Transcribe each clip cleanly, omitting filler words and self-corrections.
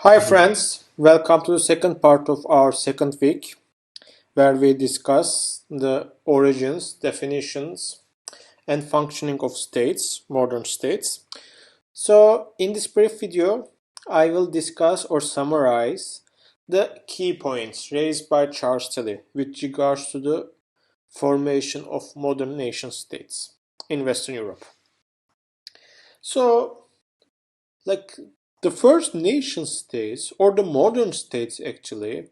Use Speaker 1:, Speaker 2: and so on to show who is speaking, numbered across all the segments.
Speaker 1: Hi friends, welcome to the second part of our second week where we discuss the origins, definitions and functioning of states, modern states. So in this brief video, I will discuss or summarize the key points raised by Charles Tilly with regards to the formation of modern nation states in Western Europe. So like the first nation states or the modern states actually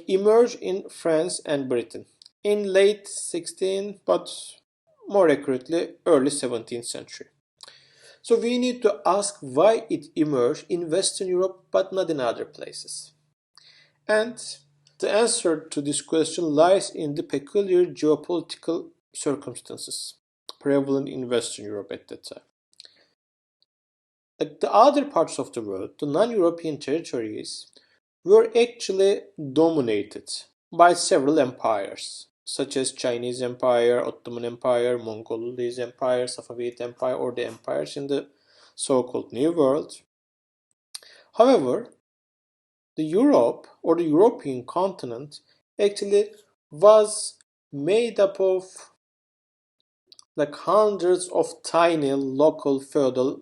Speaker 1: emerged in France and Britain in late 16th but more accurately early 17th century. So we need to ask why it emerged in Western Europe but not in other places. And the answer to this question lies in the peculiar geopolitical circumstances prevalent in Western Europe at that time. The other parts of the world, the non-European territories, were actually dominated by several empires, such as Chinese Empire, Ottoman Empire, Mongolese Empire, Safavid Empire, or the empires in the so-called New World. However, the Europe or the European continent actually was made up of hundreds of tiny local feudal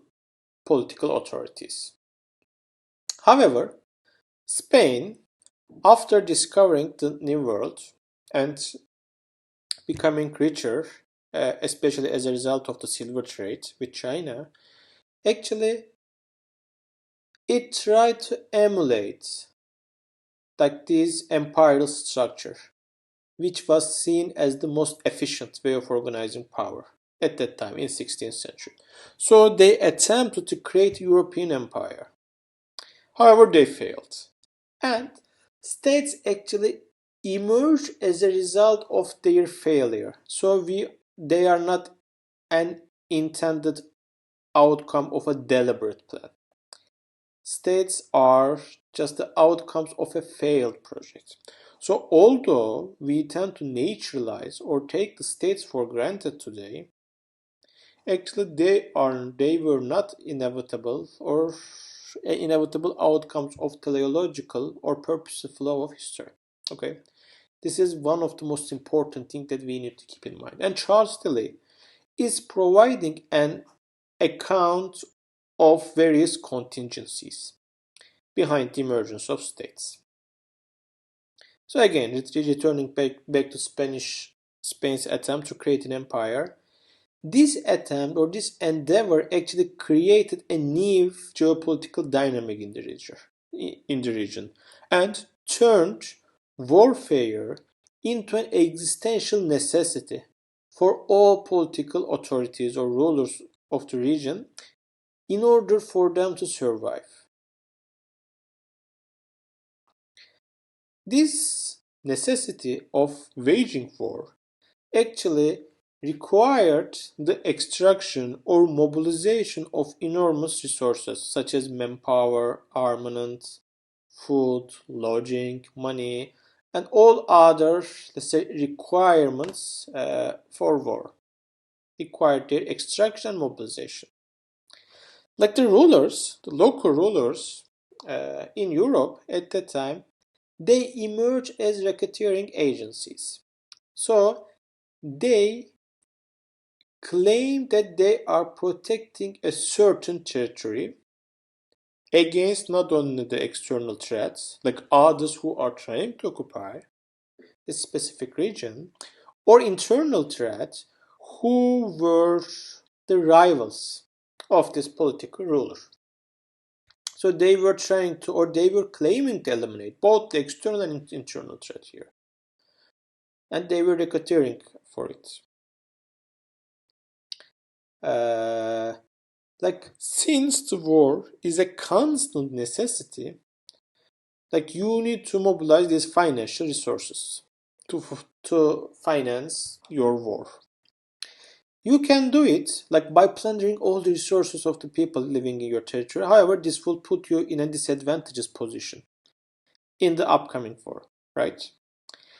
Speaker 1: political authorities. However, Spain, after discovering the New World and becoming richer, especially as a result of the silver trade with China, actually it tried to emulate this imperial structure, which was seen as the most efficient way of organizing power at that time in 16th century. So they attempted to create a European empire. However, they failed. And states actually emerge as a result of their failure. So they are not an intended outcome of a deliberate plan. States are just the outcomes of a failed project. So although we tend to naturalize or take the states for granted today, actually they were not inevitable outcomes of teleological or purposive flow of history. Okay, this is one of the most important things that we need to keep in mind. And Charles Tilly is providing an account of various contingencies behind the emergence of states. So again, returning back to Spain's attempt to create an empire, this attempt or this endeavor actually created a new geopolitical dynamic in the region and turned warfare into an existential necessity for all political authorities or rulers of the region in order for them to survive. This necessity of waging war actually required the extraction or mobilization of enormous resources such as manpower, armament, food, lodging, money, and all other, let's say, requirements for war. Required their extraction and mobilization. Like the local rulers in Europe at that time, they emerge as racketeering agencies. So they claim that they are protecting a certain territory against not only the external threats, like others who are trying to occupy a specific region, or internal threats who were the rivals of this political ruler. So they were trying to, or they were claiming to eliminate both the external and internal threat here. And they were racketeering for it. Since the war is a constant necessity, you need to mobilize these financial resources to finance your war. You can do it by plundering all the resources of the people living in your territory. However, this will put you in a disadvantageous position in the upcoming war, right?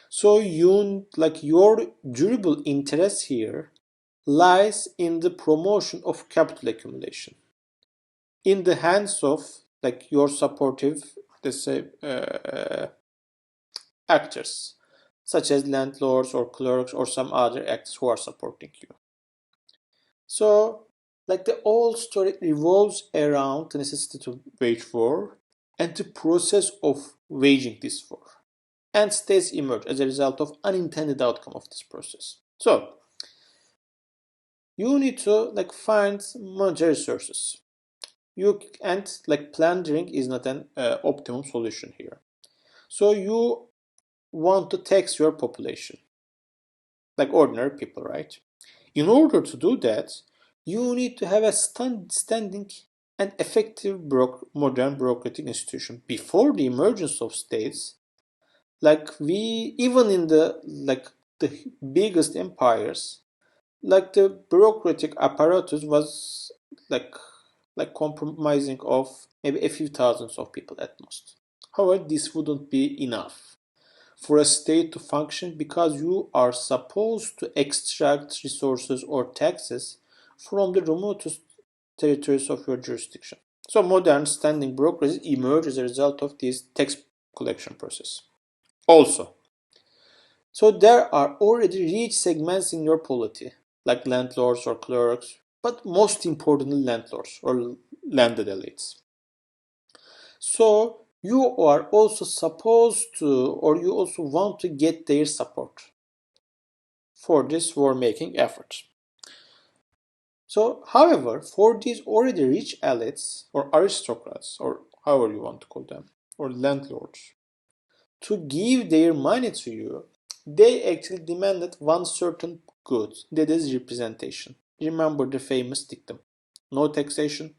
Speaker 1: So your durable interest here lies in the promotion of capital accumulation in the hands of like your supportive, let's say, actors, such as landlords or clerks or some other actors who are supporting you. So, like the whole story revolves around the necessity to wage war and the process of waging this war. And states emerge as a result of unintended outcome of this process. So, you need to like find monetary resources. You and like plundering is not an optimum solution here. So you want to tax your population, like ordinary people, right? In order to do that, you need to have a standing and effective modern bureaucratic institution. Before the emergence of states, like we even in the biggest empires, like the bureaucratic apparatus was like like compromising of maybe a few thousands of people at most. However, this wouldn't be enough for a state to function because you are supposed to extract resources or taxes from the remotest territories of your jurisdiction. So modern standing bureaucracies emerge as a result of this tax collection process. Also, so there are already rich segments in your polity, like landlords or clerks, but most importantly landlords or landed elites. So you are also supposed to, or you also want to get their support for this war-making effort. So, however, for these already rich elites or aristocrats, or however you want to call them, or landlords, to give their money to you, they actually demanded one certain good, that is representation. Remember the famous dictum: no taxation,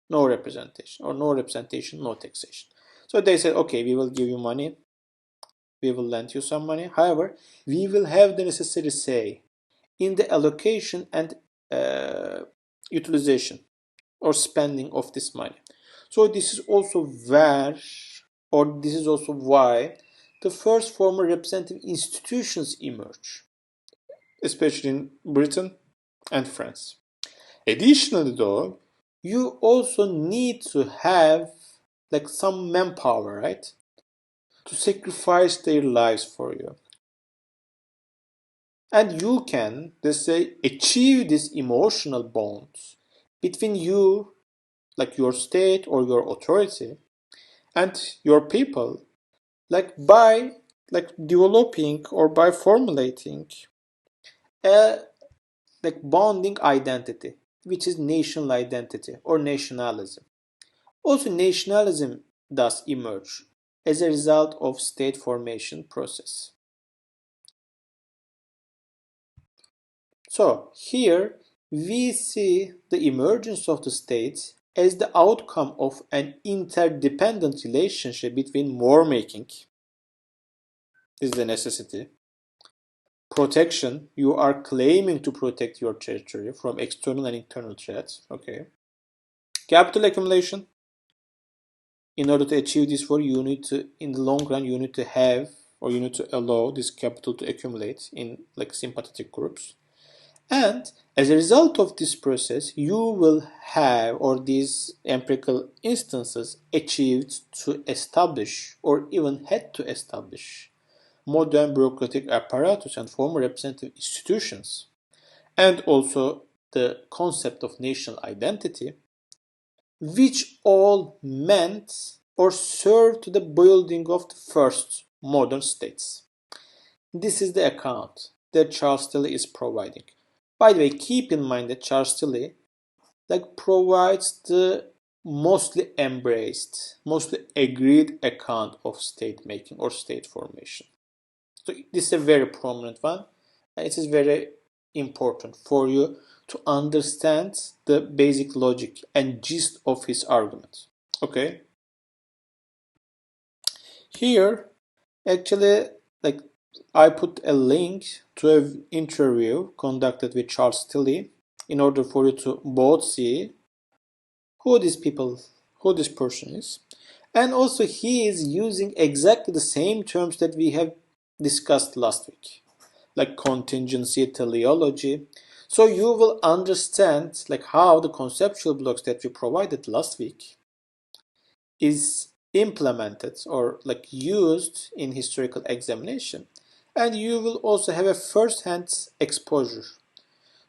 Speaker 1: no representation, or no representation, no taxation. So they said, okay, we will give you money, we will lend you some money. However, we will have the necessary say in the allocation and uh, utilization or spending of this money. So this is also where, or this is also why, the first formal representative institutions emerge, especially in Britain and France. Additionally, though, you also need to have like some manpower, right, to sacrifice their lives for you. And you can, let's say, achieve this emotional bonds between you, like your state or your authority, and your people, like by like developing or by formulating a like bonding identity, which is national identity or nationalism. Also, nationalism does emerge as a result of state formation process. So here we see the emergence of the states as the outcome of an interdependent relationship between war making, is the necessity, protection, you are claiming to protect your territory from external and internal threats, okay, capital accumulation. In order to achieve this war, you need to, in the long run, you need to have or you need to allow this capital to accumulate in like sympathetic groups. And as a result of this process, you will have, or these empirical instances achieved to establish, or even had to establish, modern bureaucratic apparatus and former representative institutions, and also the concept of national identity, which all meant or served to the building of the first modern states. This is the account that Charles Tilly is providing. By the way, keep in mind that Charles Tilly provides the mostly embraced, mostly agreed account of state making or state formation. So this is a very prominent one. It is very important for you to understand the basic logic and gist of his argument. Okay. Here, actually, like I put a link to an interview conducted with Charles Tilly in order for you to both see who these people, who this person is. And also he is using exactly the same terms that we have discussed last week, like contingency, teleology. So you will understand like how the conceptual blocks that we provided last week is implemented or like used in historical examination, and you will also have a first-hand exposure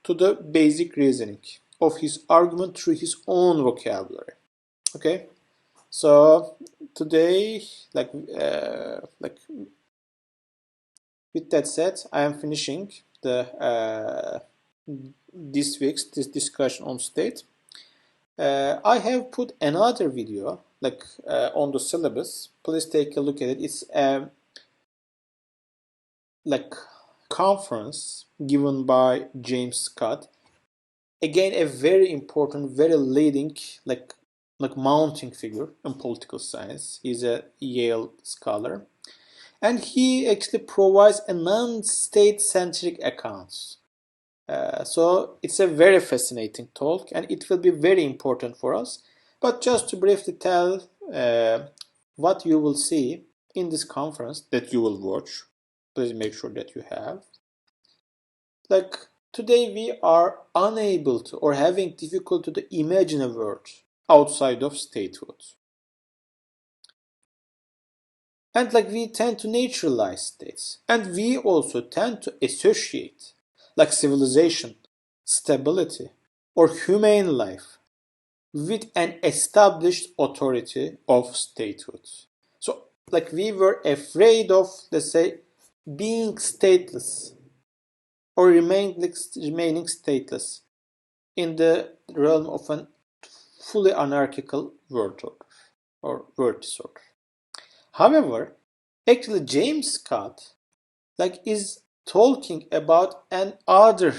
Speaker 1: to the basic reasoning of his argument through his own vocabulary. Okay, so today, like with that said, I am finishing the this discussion on state. I have put another video on the syllabus. Please take a look at it. It's like conference given by James Scott. Again, a very important, very leading like mounting figure in political science. He's a Yale scholar, and he actually provides a non-state centric accounts. So it's a very fascinating talk, and it will be very important for us. But just to briefly tell what you will see in this conference that you will watch, please make sure that you have. Like today we are unable to or having difficulty to imagine a world outside of statehood. And like we tend to naturalize states. And we also tend to associate like civilization, stability, or humane life with an established authority of statehood. So like we were afraid of, let's say, being stateless or remaining stateless in the realm of a fully anarchical world order or world disorder. However, actually James Scott is talking about an other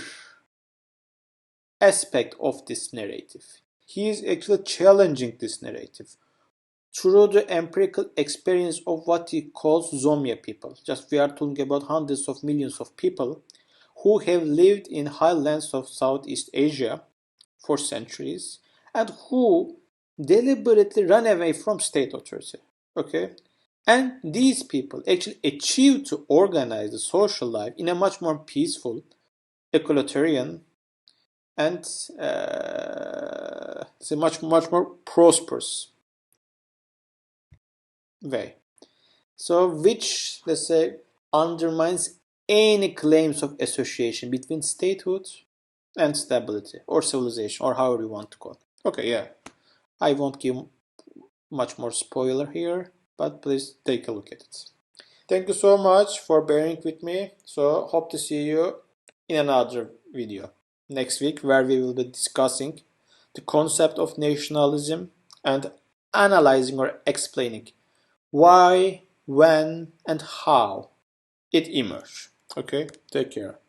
Speaker 1: aspect of this narrative. He is actually challenging this narrative through the empirical experience of what he calls Zomya people. Just we are talking about hundreds of millions of people who have lived in highlands of Southeast Asia for centuries and who deliberately run away from state authority. Okay? And these people actually achieved to organize the social life in a much more peaceful, egalitarian, and it's a much more prosperous way. So, which let's say undermines any claims of association between statehood and stability or civilization or however you want to call it. Okay, yeah, I won't give much more spoiler here, but please take a look at it. Thank you so much for bearing with me. So hope to see you in another video next week where we will be discussing the concept of nationalism and analyzing or explaining why, when, and how it emerged. Okay, take care.